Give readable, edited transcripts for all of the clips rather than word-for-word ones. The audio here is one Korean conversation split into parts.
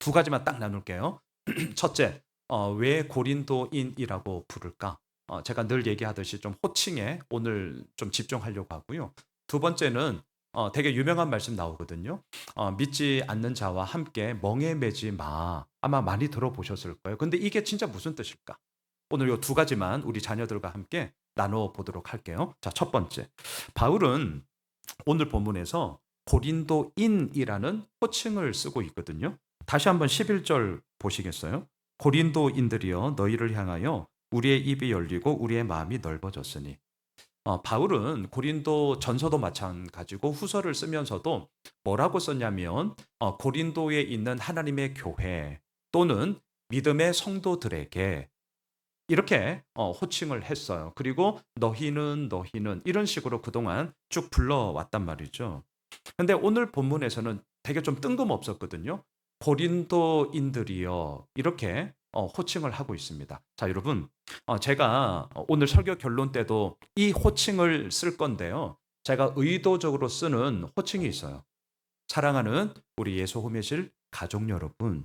두 가지만 딱 나눌게요. 첫째, 왜 고린도인이라고 부를까? 제가 늘 얘기하듯이 좀 호칭에 오늘 좀 집중하려고 하고요. 두 번째는 되게 유명한 말씀 나오거든요. 믿지 않는 자와 함께 멍에 매지 마. 아마 많이 들어보셨을 거예요. 근데 이게 진짜 무슨 뜻일까? 오늘 요 두 가지만 우리 자녀들과 함께 나눠 보도록 할게요. 자, 첫 번째. 바울은 오늘 본문에서 고린도인이라는 호칭을 쓰고 있거든요. 다시 한번 11절 보시겠어요? 고린도인들이여 너희를 향하여 우리의 입이 열리고 우리의 마음이 넓어졌으니. 바울은 고린도 전서도 마찬가지고 후서를 쓰면서도 뭐라고 썼냐면 고린도에 있는 하나님의 교회 또는 믿음의 성도들에게 이렇게 호칭을 했어요. 그리고 너희는 이런 식으로 그동안 쭉 불러왔단 말이죠. 근데 오늘 본문에서는 되게 좀 뜬금없었거든요. 고린도인들이여 이렇게 호칭을 하고 있습니다. 자, 여러분, 제가 오늘 설교 결론 때도 이 호칭을 쓸 건데요. 제가 의도적으로 쓰는 호칭이 있어요. 사랑하는 우리 예수 호메실 가족 여러분,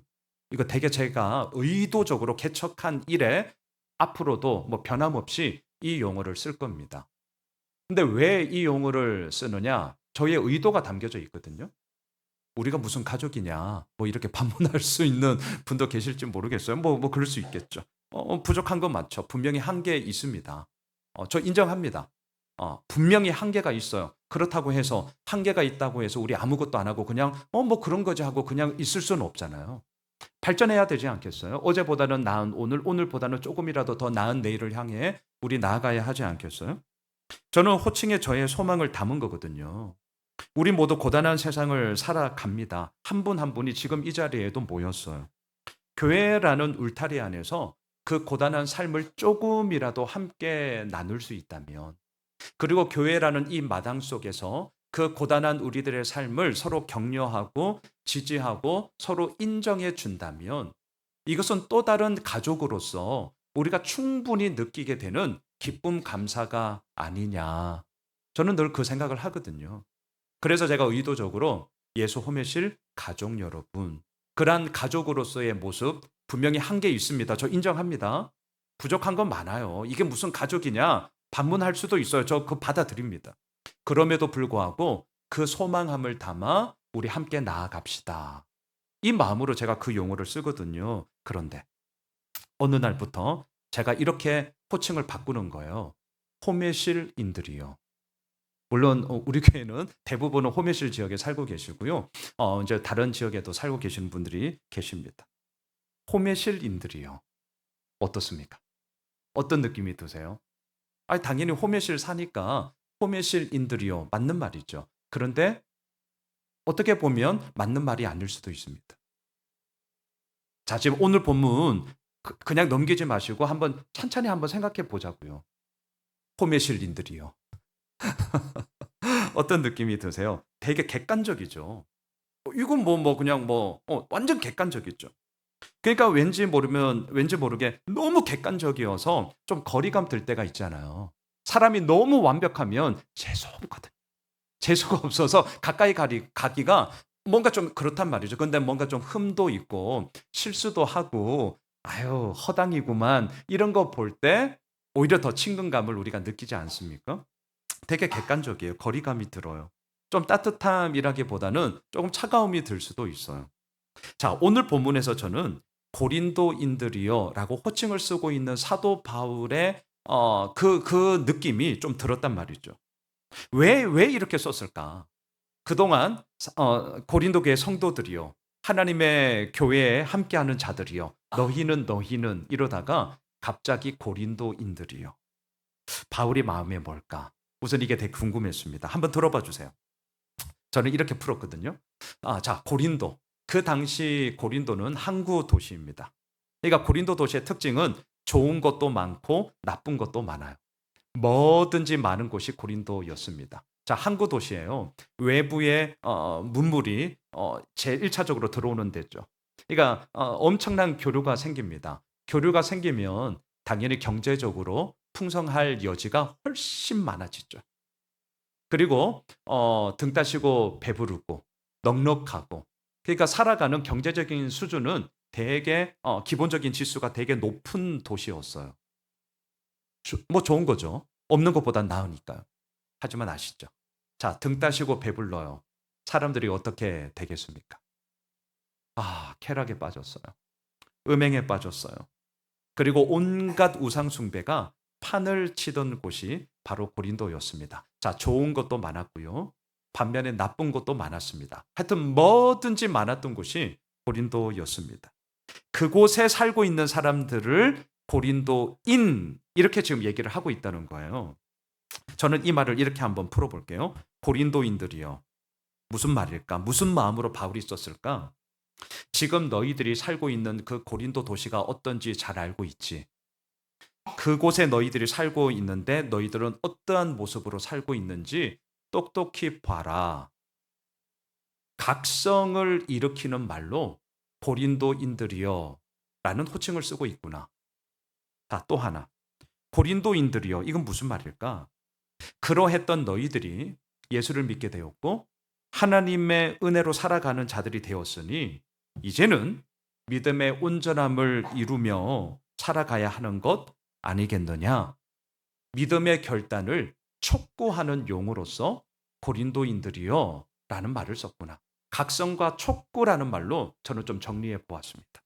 이거 되게 제가 의도적으로 개척한 이래 앞으로도 뭐 변함없이 이 용어를 쓸 겁니다. 근데 왜 이 용어를 쓰느냐? 저의 의도가 담겨져 있거든요. 우리가 무슨 가족이냐, 뭐 이렇게 반문할 수 있는 분도 계실지 모르겠어요. 뭐 그럴 수 있겠죠. 부족한 건 맞죠. 분명히 한계 있습니다. 저 인정합니다. 분명히 한계가 있어요. 그렇다고 해서 한계가 있다고 해서 우리 아무것도 안 하고 그냥 뭐 그런 거지 하고 그냥 있을 수는 없잖아요. 발전해야 되지 않겠어요? 어제보다는 나은 오늘, 오늘보다는 조금이라도 더 나은 내일을 향해 우리 나아가야 하지 않겠어요? 저는 호칭에 저의 소망을 담은 거거든요. 우리 모두 고단한 세상을 살아갑니다. 한 분 한 분이 지금 이 자리에도 모였어요. 교회라는 울타리 안에서 그 고단한 삶을 조금이라도 함께 나눌 수 있다면, 그리고 교회라는 이 마당 속에서 그 고단한 우리들의 삶을 서로 격려하고 지지하고 서로 인정해 준다면 이것은 또 다른 가족으로서 우리가 충분히 느끼게 되는 기쁨 감사가 아니냐. 저는 늘 그 생각을 하거든요. 그래서 제가 의도적으로 예수 호메실 가족 여러분, 그러한 가족으로서의 모습 분명히 한계 있습니다. 저 인정합니다. 부족한 건 많아요. 이게 무슨 가족이냐? 반문할 수도 있어요. 저 그거 받아들입니다. 그럼에도 불구하고 그 소망함을 담아 우리 함께 나아갑시다. 이 마음으로 제가 그 용어를 쓰거든요. 그런데 어느 날부터 제가 이렇게 호칭을 바꾸는 거예요. 호메실인들이요. 물론 우리 교회는 대부분은 호메실 지역에 살고 계시고요. 이제 다른 지역에도 살고 계시는 분들이 계십니다. 호메실인들이요. 어떻습니까? 어떤 느낌이 드세요? 당연히 호메실 사니까 호메실인들이요. 맞는 말이죠. 그런데 어떻게 보면 맞는 말이 아닐 수도 있습니다. 자, 지금 오늘 본문 그냥 넘기지 마시고 한번 찬찬히 한번 생각해 보자고요. 호메실인들이요. 어떤 느낌이 드세요? 되게 객관적이죠. 이건 그냥 완전 객관적이죠. 그러니까 왠지 모르게 너무 객관적이어서 좀 거리감 들 때가 있잖아요. 사람이 너무 완벽하면 재수 없거든. 재수가 없어서 가까이 가기가 뭔가 좀 그렇단 말이죠. 근데 뭔가 좀 흠도 있고 실수도 하고 아유 허당이구만 이런 거 볼 때 오히려 더 친근감을 우리가 느끼지 않습니까? 되게 객관적이에요. 거리감이 들어요. 좀 따뜻함이라기보다는 조금 차가움이 들 수도 있어요. 자, 오늘 본문에서 저는 고린도인들이요라고 호칭을 쓰고 있는 사도 바울의 그 느낌이 좀 들었단 말이죠. 왜 이렇게 썼을까? 그동안 고린도 교회 성도들이요. 하나님의 교회에 함께하는 자들이요. 너희는 이러다가 갑자기 고린도인들이요. 바울의 마음에 뭘까? 우선 이게 되게 궁금했습니다. 한번 들어봐 주세요. 저는 이렇게 풀었거든요. 자, 고린도. 그 당시 고린도는 항구 도시입니다. 그러니까 고린도 도시의 특징은 좋은 것도 많고 나쁜 것도 많아요. 뭐든지 많은 곳이 고린도였습니다. 자, 항구 도시예요. 외부의 문물이 제1차적으로 들어오는 데죠. 그러니까 엄청난 교류가 생깁니다. 교류가 생기면 당연히 경제적으로 풍성할 여지가 훨씬 많아지죠. 그리고 등 따시고 배부르고 넉넉하고 그러니까 살아가는 경제적인 수준은 되게 기본적인 지수가 되게 높은 도시였어요. 뭐 좋은 거죠. 없는 것보단 나으니까요. 하지만 아시죠? 자, 등 따시고 배불러요. 사람들이 어떻게 되겠습니까? 쾌락에 빠졌어요. 음행에 빠졌어요. 그리고 온갖 우상 숭배가 판을 치던 곳이 바로 고린도였습니다. 자, 좋은 것도 많았고요. 반면에 나쁜 것도 많았습니다. 하여튼 뭐든지 많았던 곳이 고린도였습니다. 그곳에 살고 있는 사람들을 고린도인 이렇게 지금 얘기를 하고 있다는 거예요. 저는 이 말을 이렇게 한번 풀어볼게요. 고린도인들이요. 무슨 말일까? 무슨 마음으로 바울이 썼을까? 지금 너희들이 살고 있는 그 고린도 도시가 어떤지 잘 알고 있지. 그곳에 너희들이 살고 있는데 너희들은 어떠한 모습으로 살고 있는지 똑똑히 봐라. 각성을 일으키는 말로 고린도인들이여 라는 호칭을 쓰고 있구나. 자, 또 하나. 고린도인들이여, 이건 무슨 말일까? 그러했던 너희들이 예수를 믿게 되었고 하나님의 은혜로 살아가는 자들이 되었으니 이제는 믿음의 온전함을 이루며 살아가야 하는 것 아니겠느냐? 믿음의 결단을 촉구하는 용어로서 고린도인들이여 라는 말을 썼구나. 각성과 촉구라는 말로 저는 좀 정리해 보았습니다.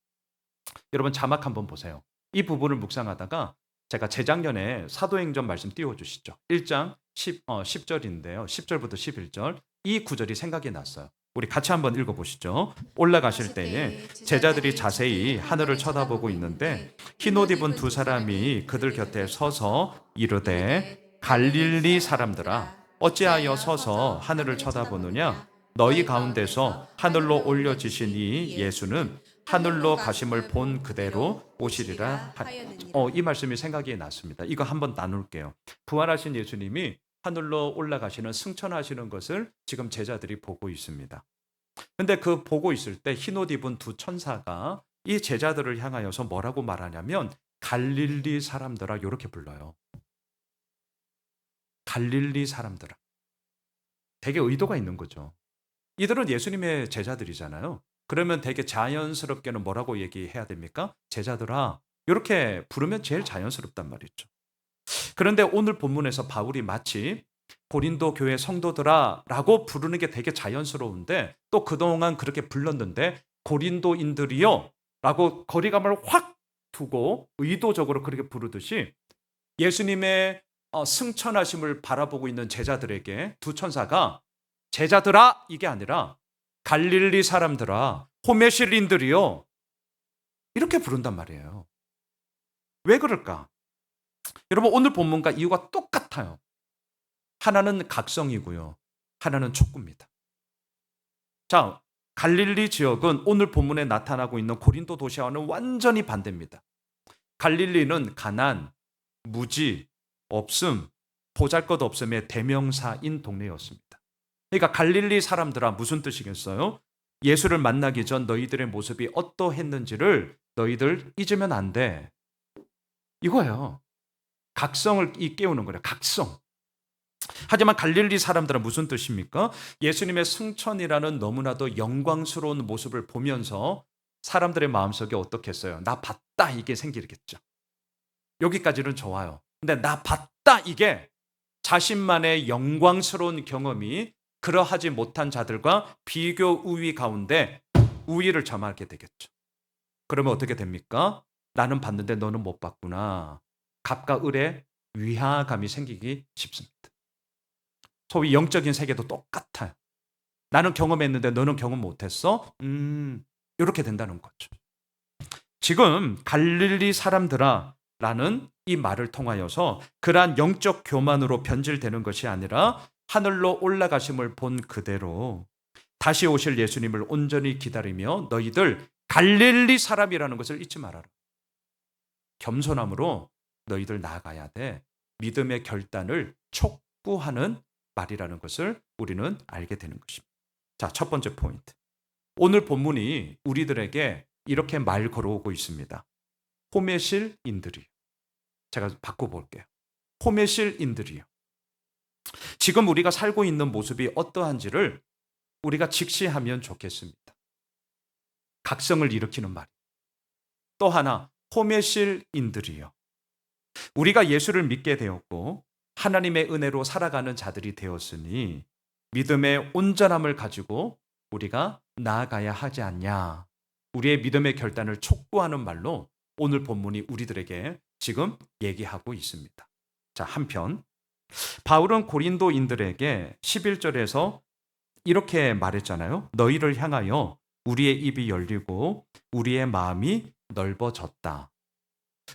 여러분 자막 한번 보세요. 이 부분을 묵상하다가 제가 재작년에 사도행전 말씀 띄워주시죠. 1장 10절인데요. 10절부터 11절 이 구절이 생각이 났어요. 우리 같이 한번 읽어보시죠. 올라가실 때에 제자들이 자세히 하늘을 쳐다보고 있는데 흰 옷 입은 두 사람이 그들 곁에 서서 이르되 갈릴리 사람들아 어찌하여 서서 하늘을 쳐다보느냐 너희 가운데서 하늘로 올려지신 이 예수는 하늘로 가심을 본 그대로 오시리라. 이 말씀이 생각이 났습니다. 이거 한번 나눌게요. 부활하신 예수님이 하늘로 올라가시는 승천하시는 것을 지금 제자들이 보고 있습니다. 근데 그 보고 있을 때 흰옷 입은 두 천사가 이 제자들을 향하여서 뭐라고 말하냐면 갈릴리 사람들아 이렇게 불러요. 갈릴리 사람들아. 되게 의도가 있는 거죠. 이들은 예수님의 제자들이잖아요. 그러면 되게 자연스럽게는 뭐라고 얘기해야 됩니까? 제자들아. 이렇게 부르면 제일 자연스럽단 말이죠. 그런데 오늘 본문에서 바울이 마치 고린도 교회 성도들아 라고 부르는 게 되게 자연스러운데 또 그동안 그렇게 불렀는데 고린도인들이요 라고 거리감을 확 두고 의도적으로 그렇게 부르듯이 예수님의 승천하심을 바라보고 있는 제자들에게 두 천사가 제자들아 이게 아니라 갈릴리 사람들아 호메실린들이요 이렇게 부른단 말이에요. 왜 그럴까? 여러분 오늘 본문과 이유가 똑같아요. 하나는 각성이고요. 하나는 촉구입니다. 자, 갈릴리 지역은 오늘 본문에 나타나고 있는 고린도 도시와는 완전히 반대입니다. 갈릴리는 가난, 무지, 없음, 보잘것없음의 대명사인 동네였습니다. 그러니까 갈릴리 사람들아 무슨 뜻이겠어요? 예수를 만나기 전 너희들의 모습이 어떠했는지를 너희들 잊으면 안 돼. 이거예요. 각성을 깨우는 거예요. 각성. 하지만 갈릴리 사람들은 무슨 뜻입니까? 예수님의 승천이라는 너무나도 영광스러운 모습을 보면서 사람들의 마음속에 어떻겠어요? 나 봤다 이게 생기겠죠. 여기까지는 좋아요. 근데 나 봤다 이게 자신만의 영광스러운 경험이 그러하지 못한 자들과 비교 우위 가운데 우위를 점하게 되겠죠. 그러면 어떻게 됩니까? 나는 봤는데 너는 못 봤구나. 갑과 을의 위화감이 생기기 쉽습니다. 소위 영적인 세계도 똑같아요. 나는 경험했는데 너는 경험 못했어? 이렇게 된다는 거죠. 지금 갈릴리 사람들아 라는 이 말을 통하여서 그러한 영적 교만으로 변질되는 것이 아니라 하늘로 올라가심을 본 그대로 다시 오실 예수님을 온전히 기다리며 너희들 갈릴리 사람이라는 것을 잊지 말아라. 겸손함으로 너희들 나아가야 돼. 믿음의 결단을 촉구하는 말이라는 것을 우리는 알게 되는 것입니다. 자, 첫 번째 포인트. 오늘 본문이 우리들에게 이렇게 말 걸어오고 있습니다. 호메실인들이요. 제가 바꿔볼게요. 호메실인들이요. 지금 우리가 살고 있는 모습이 어떠한지를 우리가 직시하면 좋겠습니다. 각성을 일으키는 말. 또 하나, 호메실인들이요. 우리가 예수를 믿게 되었고 하나님의 은혜로 살아가는 자들이 되었으니 믿음의 온전함을 가지고 우리가 나아가야 하지 않냐. 우리의 믿음의 결단을 촉구하는 말로 오늘 본문이 우리들에게 지금 얘기하고 있습니다. 자, 한편 바울은 고린도인들에게 11절에서 이렇게 말했잖아요. 너희를 향하여 우리의 입이 열리고 우리의 마음이 넓어졌다.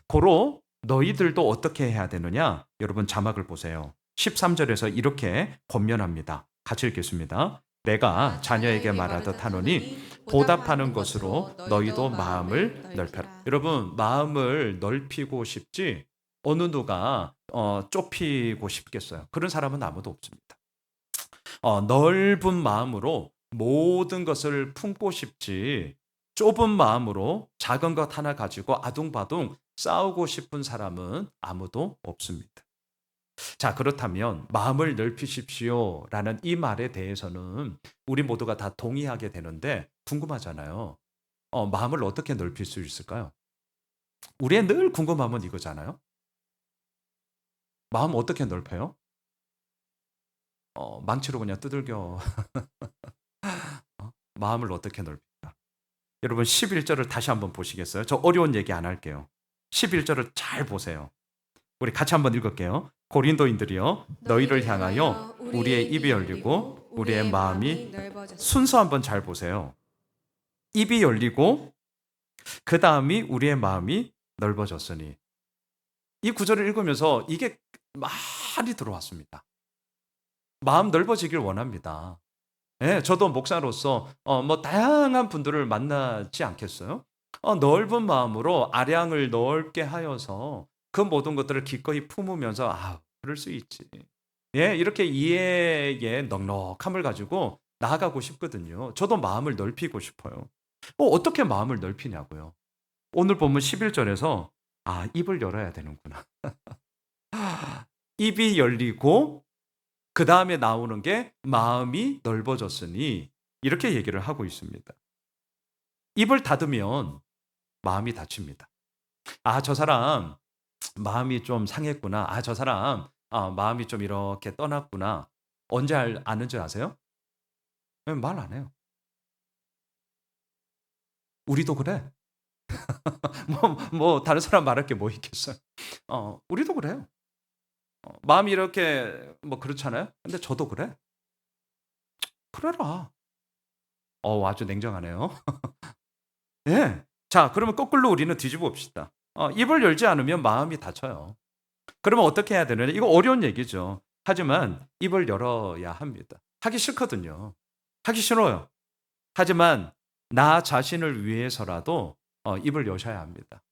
고로 너희들도 어떻게 해야 되느냐? 여러분 자막을 보세요. 13절에서 이렇게 권면합니다. 같이 읽겠습니다. 내가 자녀에게 말하듯 하노니 보답하는 것으로 너희도 마음을 넓혀라. 여러분 마음을 넓히고 싶지 어느 누가 좁히고 싶겠어요? 그런 사람은 아무도 없습니다. 넓은 마음으로 모든 것을 품고 싶지 좁은 마음으로 작은 것 하나 가지고 아둥바둥 싸우고 싶은 사람은 아무도 없습니다. 자, 그렇다면 마음을 넓히십시오 라는 이 말에 대해서는 우리 모두가 다 동의하게 되는데 궁금하잖아요. 마음을 어떻게 넓힐 수 있을까요? 우리의 늘 궁금함은 이거잖아요. 마음 어떻게 넓혀요? 망치로 그냥 두들겨. 마음을 어떻게 넓힐까? 여러분 11절을 다시 한번 보시겠어요? 저 어려운 얘기 안 할게요. 11절을 잘 보세요. 우리 같이 한번 읽을게요. 고린도인들이여 너희를 향하여 우리의 입이 열리고 우리의 마음이 순서 한번 잘 보세요. 입이 열리고 그 다음이 우리의 마음이 넓어졌으니 이 구절을 읽으면서 이게 많이 들어왔습니다. 마음 넓어지길 원합니다. 예, 저도 목사로서 다양한 분들을 만나지 않겠어요? 넓은 마음으로 아량을 넓게 하여서 그 모든 것들을 기꺼이 품으면서 그럴 수 있지. 예, 이렇게 이해의 넉넉함을 가지고 나아가고 싶거든요. 저도 마음을 넓히고 싶어요. 어떻게 마음을 넓히냐고요. 오늘 본문 11절에서 입을 열어야 되는구나. 입이 열리고 그 다음에 나오는 게 마음이 넓어졌으니 이렇게 얘기를 하고 있습니다. 입을 닫으면 마음이 닫힙니다. 저 사람 마음이 좀 상했구나. 저 사람 마음이 좀 이렇게 떠났구나. 언제 아는 줄 아세요? 말 안 해요. 우리도 그래. 다른 사람 말할 게 뭐 있겠어요. 우리도 그래요. 마음이 이렇게 그렇잖아요. 근데 저도 그래. 그래라. 아주 냉정하네요. 예. 자, 그러면 거꾸로 우리는 뒤집어 봅시다. 입을 열지 않으면 마음이 닫혀요. 그러면 어떻게 해야 되느냐? 이거 어려운 얘기죠. 하지만 입을 열어야 합니다. 하기 싫거든요. 하기 싫어요. 하지만 나 자신을 위해서라도 입을 여셔야 합니다.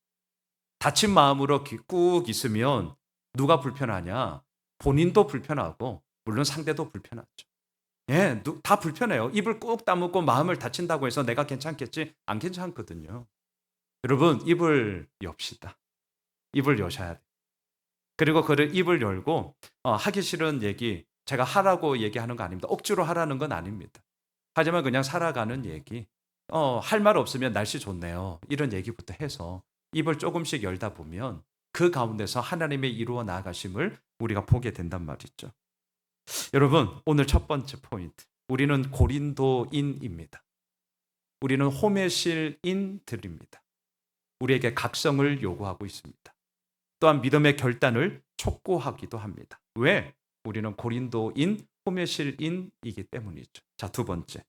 닫힌 마음으로 꾹 있으면 누가 불편하냐? 본인도 불편하고 물론 상대도 불편하죠. 예, 다 불편해요. 입을 꾹 다물고 마음을 닫힌다고 해서 내가 괜찮겠지? 안 괜찮거든요. 여러분, 입을 엽시다. 입을 여셔야 돼요. 그리고 그를 입을 열고 하기 싫은 얘기, 제가 하라고 얘기하는 거 아닙니다. 억지로 하라는 건 아닙니다. 하지만 그냥 살아가는 얘기, 할 말 없으면 날씨 좋네요. 이런 얘기부터 해서 입을 조금씩 열다 보면 그 가운데서 하나님의 이루어 나가심을 우리가 보게 된단 말이죠. 여러분, 오늘 첫 번째 포인트. 우리는 고린도인입니다. 우리는 호메실인들입니다. 우리에게 각성을 요구하고 있습니다. 또한 믿음의 결단을 촉구하기도 합니다. 왜? 우리는 고린도인, 호메실인이기 때문이죠. 자, 두 번째.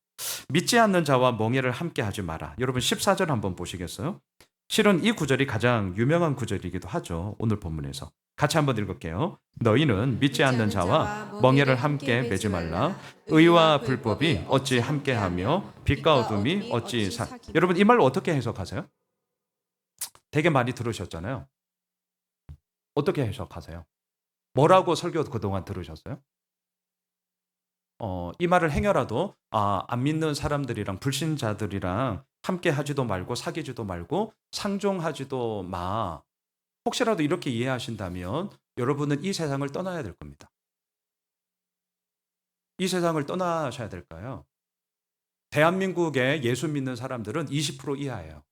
믿지 않는 자와 멍에를 함께 하지 마라. 여러분 14절 한번 보시겠어요? 실은 이 구절이 가장 유명한 구절이기도 하죠. 오늘 본문에서. 같이 한번 읽을게요. 너희는 믿지 않는 자와 멍에를 함께 매지 말라. 의와 불법이 어찌 함께하며 빛과 어둠이 어찌 여러분 이 말로 어떻게 해석하세요? 되게 많이 들으셨잖아요. 어떻게 해석하세요? 뭐라고 설교 그동안 들으셨어요? 이 말을 행여라도 안 믿는 사람들이랑 불신자들이랑 함께 하지도 말고 사귀지도 말고 상종하지도 마. 혹시라도 이렇게 이해하신다면 여러분은 이 세상을 떠나야 될 겁니다. 이 세상을 떠나셔야 될까요? 대한민국의 예수 믿는 사람들은 20% 이하예요.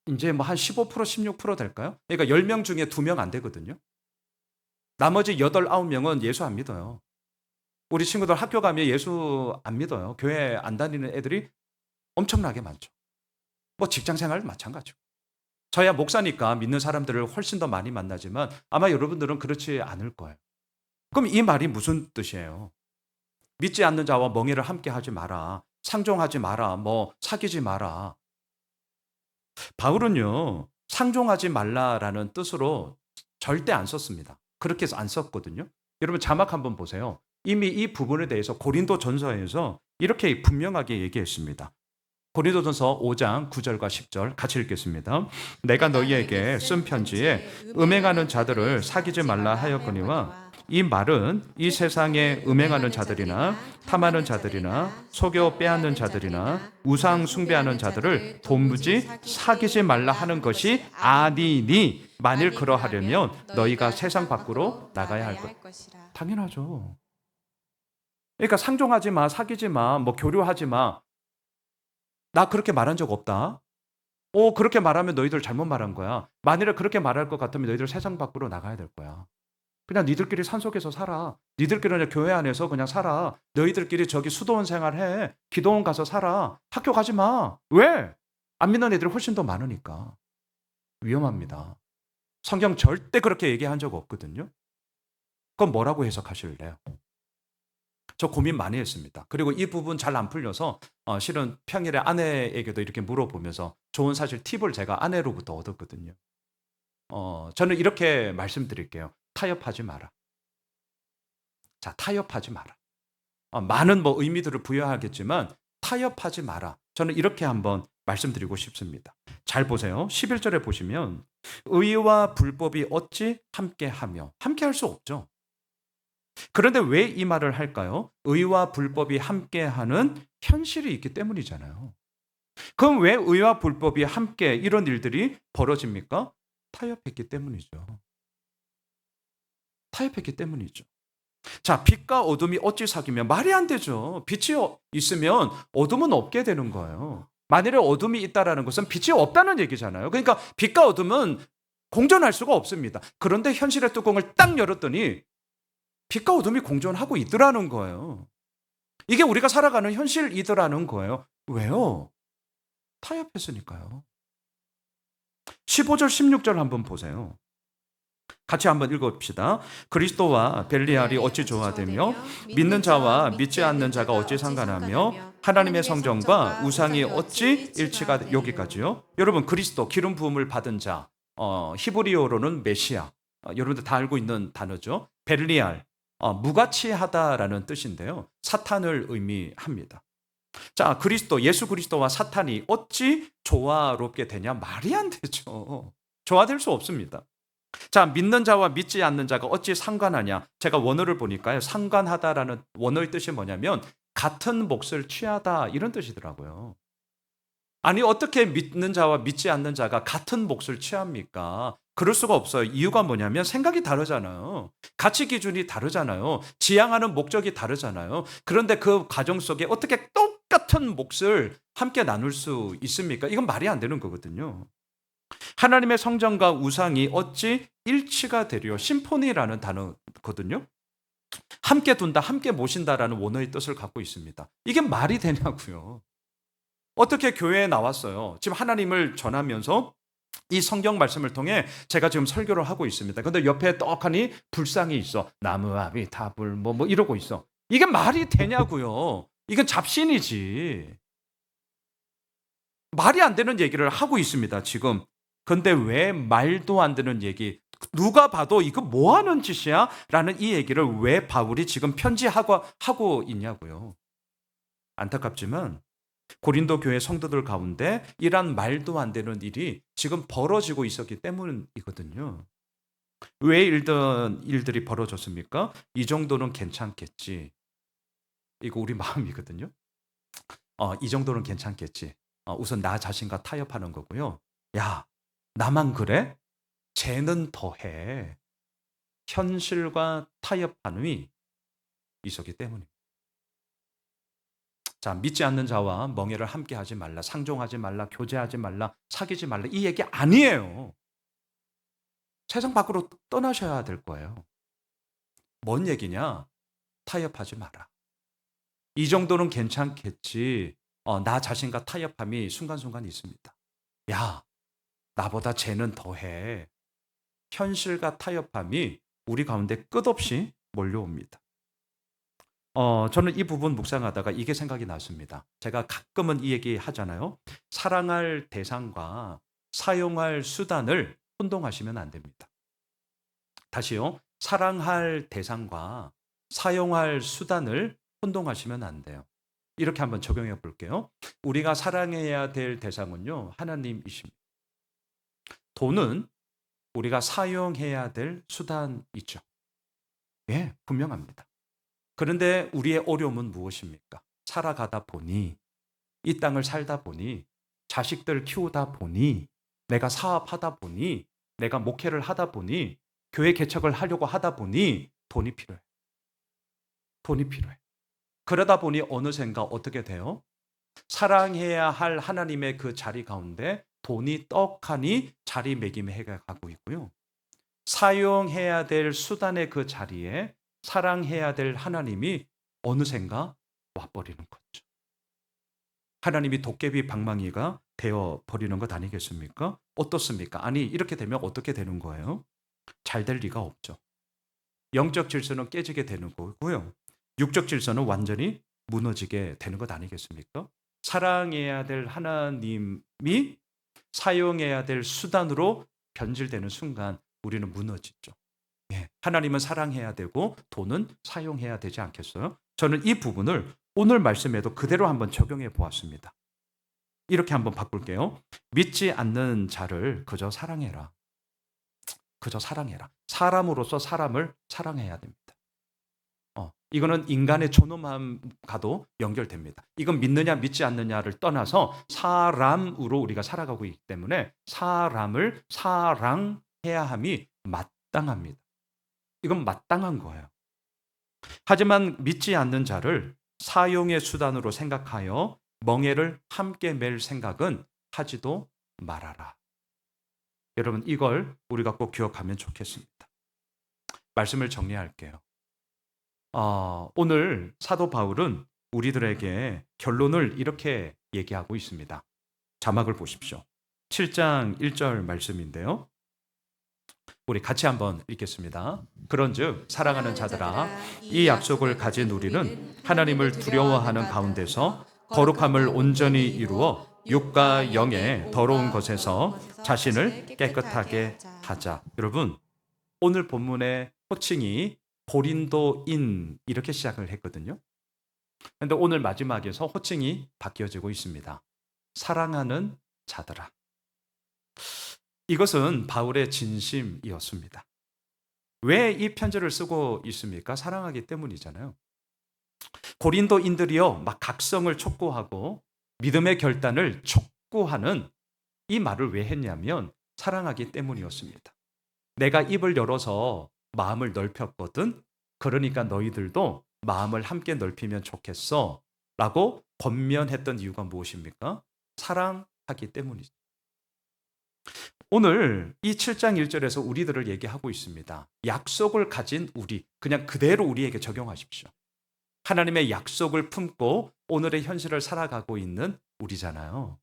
이제 뭐 한 15%, 16% 될까요? 그러니까 10명 중에 2명 안 되거든요. 나머지 8, 9명은 예수 안 믿어요. 우리 친구들 학교 가면 예수 안 믿어요. 교회 안 다니는 애들이 엄청나게 많죠. 뭐 직장 생활 마찬가지고. 저야 목사니까 믿는 사람들을 훨씬 더 많이 만나지만 아마 여러분들은 그렇지 않을 거예요. 그럼 이 말이 무슨 뜻이에요? 믿지 않는 자와 멍에를 함께 하지 마라. 상종하지 마라. 뭐 사귀지 마라. 바울은요, 상종하지 말라라는 뜻으로 절대 안 썼습니다. 그렇게 해서 안 썼거든요. 여러분 자막 한번 보세요. 이미 이 부분에 대해서 고린도 전서에서 이렇게 분명하게 얘기했습니다. 고린도전서 5장 9절과 10절 같이 읽겠습니다. 내가 너희에게 쓴 편지에 음행하는 자들을 사귀지 말라 하였거니와 이 말은 이 세상에 음행하는 자들이나 탐하는 자들이나 속여 빼앗는 자들이나 우상 숭배하는 자들을 도무지 사귀지 말라 하는 것이 아니니 만일 그러하려면 너희가 세상 밖으로 나가야 할 것. 당연하죠. 그러니까 상종하지 마, 사귀지 마, 뭐 교류하지 마. 나 그렇게 말한 적 없다. 그렇게 말하면 너희들 잘못 말한 거야. 만일에 그렇게 말할 것 같으면 너희들 세상 밖으로 나가야 될 거야. 그냥 니들끼리 산속에서 살아. 니들끼리 그냥 교회 안에서 그냥 살아. 너희들끼리 저기 수도원 생활해. 기도원 가서 살아. 학교 가지 마. 왜? 안 믿는 애들이 훨씬 더 많으니까. 위험합니다. 성경 절대 그렇게 얘기한 적 없거든요. 그건 뭐라고 해석하실래요? 저 고민 많이 했습니다. 그리고 이 부분 잘 안 풀려서 실은 평일에 아내에게도 이렇게 물어보면서 좋은 사실 팁을 제가 아내로부터 얻었거든요. 저는 이렇게 말씀드릴게요. 타협하지 마라. 자, 타협하지 마라. 많은 뭐 의미들을 부여하겠지만 타협하지 마라. 저는 이렇게 한번 말씀드리고 싶습니다. 잘 보세요. 11절에 보시면 의와 불법이 어찌 함께하며 함께할 수 없죠. 그런데 왜 이 말을 할까요? 의와 불법이 함께하는 현실이 있기 때문이잖아요. 그럼 왜 의와 불법이 함께 이런 일들이 벌어집니까? 타협했기 때문이죠. 타협했기 때문이죠. 자, 빛과 어둠이 어찌 사귀면 말이 안 되죠. 빛이 있으면 어둠은 없게 되는 거예요. 만일에 어둠이 있다라는 것은 빛이 없다는 얘기잖아요. 그러니까 빛과 어둠은 공존할 수가 없습니다. 그런데 현실의 뚜껑을 딱 열었더니 빛과 어둠이 공존하고 있더라는 거예요. 이게 우리가 살아가는 현실이더라는 거예요. 왜요? 타협했으니까요. 15절, 16절 한번 보세요. 같이 한번 읽어봅시다. 그리스도와 벨리알이 어찌 조화되며 믿는 자와 믿지 않는 자가 어찌 상관하며 하나님의 성전과 우상이 어찌 일치가 여기까지요. 여러분 그리스도 기름 부음을 받은 자 히브리어로는 메시아 여러분들 다 알고 있는 단어죠. 벨리알 무가치하다라는 뜻인데요. 사탄을 의미합니다. 자, 예수 그리스도와 사탄이 어찌 조화롭게 되냐? 말이 안 되죠. 조화될 수 없습니다. 자, 믿는 자와 믿지 않는 자가 어찌 상관하냐? 제가 원어를 보니까요. 상관하다라는 원어의 뜻이 뭐냐면 같은 몫을 취하다 이런 뜻이더라고요. 아니 어떻게 믿는 자와 믿지 않는 자가 같은 몫을 취합니까? 그럴 수가 없어요. 이유가 뭐냐면 생각이 다르잖아요. 가치 기준이 다르잖아요. 지향하는 목적이 다르잖아요. 그런데 그 과정 속에 어떻게 똑같은 몫을 함께 나눌 수 있습니까? 이건 말이 안 되는 거거든요. 하나님의 성전과 우상이 어찌 일치가 되려 심포니라는 단어거든요. 함께 둔다, 함께 모신다라는 원어의 뜻을 갖고 있습니다. 이게 말이 되냐고요. 어떻게 교회에 나왔어요? 지금 하나님을 전하면서 이 성경 말씀을 통해 제가 지금 설교를 하고 있습니다. 근데 옆에 떡하니 불상이 있어. 나무, 아비, 다불 뭐 이러고 있어. 이게 말이 되냐고요. 이건 잡신이지. 말이 안 되는 얘기를 하고 있습니다, 지금. 근데 왜 말도 안 되는 얘기, 누가 봐도 이거 뭐 하는 짓이야? 라는 이 얘기를 왜 바울이 지금 편지하고 있냐고요. 안타깝지만 고린도 교회 성도들 가운데 이런 말도 안 되는 일이 지금 벌어지고 있었기 때문이거든요. 왜 이런 일들이 벌어졌습니까? 이 정도는 괜찮겠지. 이거 우리 마음이거든요. 이 정도는 괜찮겠지. 우선 나 자신과 타협하는 거고요. 야, 나만 그래? 쟤는 더해. 현실과 타협함이 있었기 때문입니다. 자, 믿지 않는 자와 멍에를 함께 하지 말라, 상종하지 말라, 교제하지 말라, 사귀지 말라, 이 얘기 아니에요. 세상 밖으로 떠나셔야 될 거예요. 뭔 얘기냐? 타협하지 마라. 이 정도는 괜찮겠지. 나 자신과 타협함이 순간순간 있습니다. 야, 나보다 쟤는 더해. 현실과 타협함이 우리 가운데 끝없이 몰려옵니다. 저는 이 부분 묵상하다가 이게 생각이 났습니다. 제가 가끔은 이 얘기 하잖아요. 사랑할 대상과 사용할 수단을 혼동하시면 안 됩니다. 다시요. 사랑할 대상과 사용할 수단을 혼동하시면 안 돼요. 이렇게 한번 적용해 볼게요. 우리가 사랑해야 될 대상은요, 하나님이십니다. 돈은 우리가 사용해야 될 수단이죠. 예, 분명합니다. 그런데 우리의 어려움은 무엇입니까? 살아가다 보니, 이 땅을 살다 보니, 자식들 키우다 보니, 내가 사업하다 보니, 내가 목회를 하다 보니, 교회 개척을 하려고 하다 보니 돈이 필요해. 돈이 필요해. 그러다 보니 어느샌가 어떻게 돼요? 사랑해야 할 하나님의 그 자리 가운데 돈이 떡하니 자리매김해 가고 있고요. 사용해야 될 수단의 그 자리에 사랑해야 될 하나님이 어느샌가 와버리는 거죠. 하나님이 도깨비 방망이가 되어버리는 것 아니겠습니까? 어떻습니까? 아니, 이렇게 되면 어떻게 되는 거예요? 잘 될 리가 없죠. 영적 질서는 깨지게 되는 거고요. 육적 질서는 완전히 무너지게 되는 것 아니겠습니까? 사랑해야 될 하나님이 사용해야 될 수단으로 변질되는 순간 우리는 무너지죠. 예, 하나님은 사랑해야 되고 돈은 사용해야 되지 않겠어요? 저는 이 부분을 오늘 말씀에도 그대로 한번 적용해 보았습니다. 이렇게 한번 바꿀게요. 믿지 않는 자를 그저 사랑해라. 그저 사랑해라. 사람으로서 사람을 사랑해야 됩니다. 이거는 인간의 존엄함과도 연결됩니다. 이건 믿느냐 믿지 않느냐를 떠나서 사람으로 우리가 살아가고 있기 때문에 사람을 사랑해야 함이 마땅합니다. 이건 마땅한 거예요. 하지만 믿지 않는 자를 사용의 수단으로 생각하여 멍에를 함께 맬 생각은 하지도 말아라. 여러분, 이걸 우리가 꼭 기억하면 좋겠습니다. 말씀을 정리할게요. 오늘 사도 바울은 우리들에게 결론을 이렇게 얘기하고 있습니다. 자막을 보십시오. 7장 1절 말씀인데요. 우리 같이 한번 읽겠습니다. 그런즉 사랑하는 자들아, 이 약속을 가진 우리는 하나님을 두려워하는 가운데서 거룩함을 온전히 이루어 육과 영의 더러운 것에서 자신을 깨끗하게 하자. 여러분, 오늘 본문의 호칭이 고린도인 이렇게 시작을 했거든요. 그런데 오늘 마지막에서 호칭이 바뀌어지고 있습니다. 사랑하는 자들아. 이것은 바울의 진심이었습니다. 왜 이 편지를 쓰고 있습니까? 사랑하기 때문이잖아요. 고린도인들이요, 막 각성을 촉구하고 믿음의 결단을 촉구하는 이 말을 왜 했냐면 사랑하기 때문이었습니다. 내가 입을 열어서 마음을 넓혔거든. 그러니까 너희들도 마음을 함께 넓히면 좋겠어. 라고 권면했던 이유가 무엇입니까? 사랑하기 때문이죠. 오늘 이 7장 1절에서 우리들을 얘기하고 있습니다. 약속을 가진 우리, 그냥 그대로 우리에게 적용하십시오. 하나님의 약속을 품고 오늘의 현실을 살아가고 있는 우리잖아요.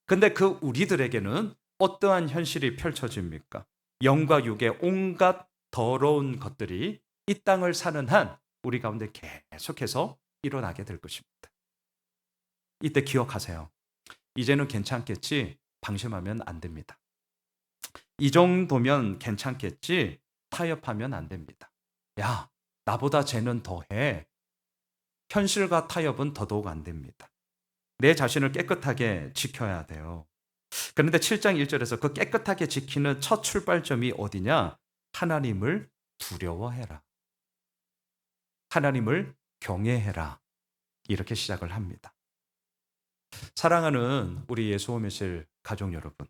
근데 그 우리들에게는 어떠한 현실이 펼쳐집니까? 영과 육의 온갖 더러운 것들이 이 땅을 사는 한 우리 가운데 계속해서 일어나게 될 것입니다. 이때 기억하세요. 이제는 괜찮겠지, 방심하면 안 됩니다. 이 정도면 괜찮겠지, 타협하면 안 됩니다. 야, 나보다 쟤는 더해. 현실과 타협은 더더욱 안 됩니다. 내 자신을 깨끗하게 지켜야 돼요. 그런데 7장 1절에서 그 깨끗하게 지키는 첫 출발점이 어디냐? 하나님을 두려워해라. 하나님을 경외해라. 이렇게 시작을 합니다. 사랑하는 우리 예수오메실 가족 여러분,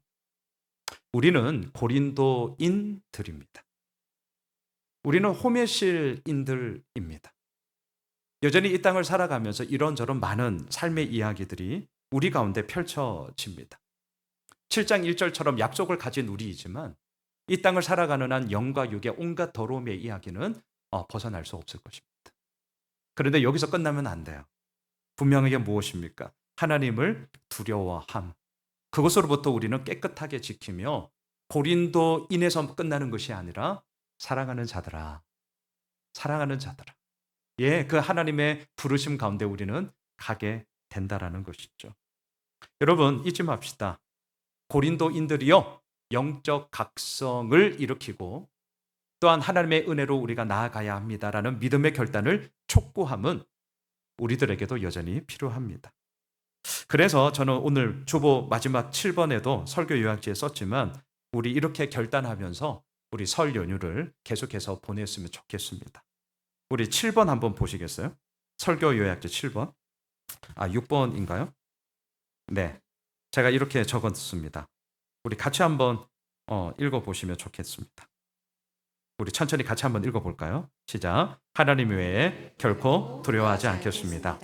우리는 고린도인들입니다. 우리는 호메실인들입니다. 여전히 이 땅을 살아가면서 이런저런 많은 삶의 이야기들이 우리 가운데 펼쳐집니다. 7장 1절처럼 약속을 가진 우리이지만 이 땅을 살아가는 한 영과 육의 온갖 더러움의 이야기는 벗어날 수 없을 것입니다. 그런데 여기서 끝나면 안 돼요. 분명하게 무엇입니까? 하나님을 두려워함. 그것으로부터 우리는 깨끗하게 지키며 고린도인에서 끝나는 것이 아니라 사랑하는 자들아, 사랑하는 자들아. 예, 그 하나님의 부르심 가운데 우리는 가게 된다라는 것이죠. 여러분 잊지 맙시다. 고린도인들이요 영적 각성을 일으키고 또한 하나님의 은혜로 우리가 나아가야 합니다라는 믿음의 결단을 촉구함은 우리들에게도 여전히 필요합니다. 그래서 저는 오늘 주보 마지막 7번에도 설교 요약지에 썼지만 우리 이렇게 결단하면서 우리 설 연휴를 계속해서 보냈으면 좋겠습니다. 우리 7번 한번 보시겠어요? 설교 요약지 7번. 6번인가요? 네. 제가 이렇게 적었습니다. 우리 같이 한번 읽어보시면 좋겠습니다. 우리 천천히 같이 한번 읽어볼까요? 시작. 하나님 외에 결코 두려워하지 않겠습니다.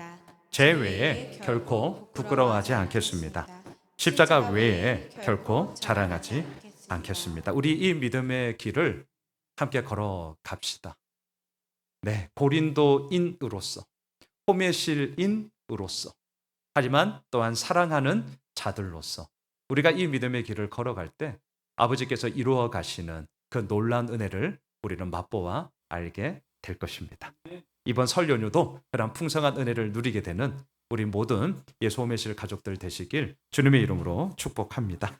제 외에 결코 부끄러워하지 않겠습니다. 십자가 외에 결코 자랑하지 않겠습니다. 우리 이 믿음의 길을 함께 걸어갑시다. 네, 고린도인으로서, 호메실인으로서, 하지만 또한 사랑하는 자들로서 우리가 이 믿음의 길을 걸어갈 때 아버지께서 이루어 가시는 그 놀라운 은혜를 우리는 맛보아 알게 될 것입니다. 이번 설 연휴도 그런 풍성한 은혜를 누리게 되는 우리 모든 예수 호메실 가족들 되시길 주님의 이름으로 축복합니다.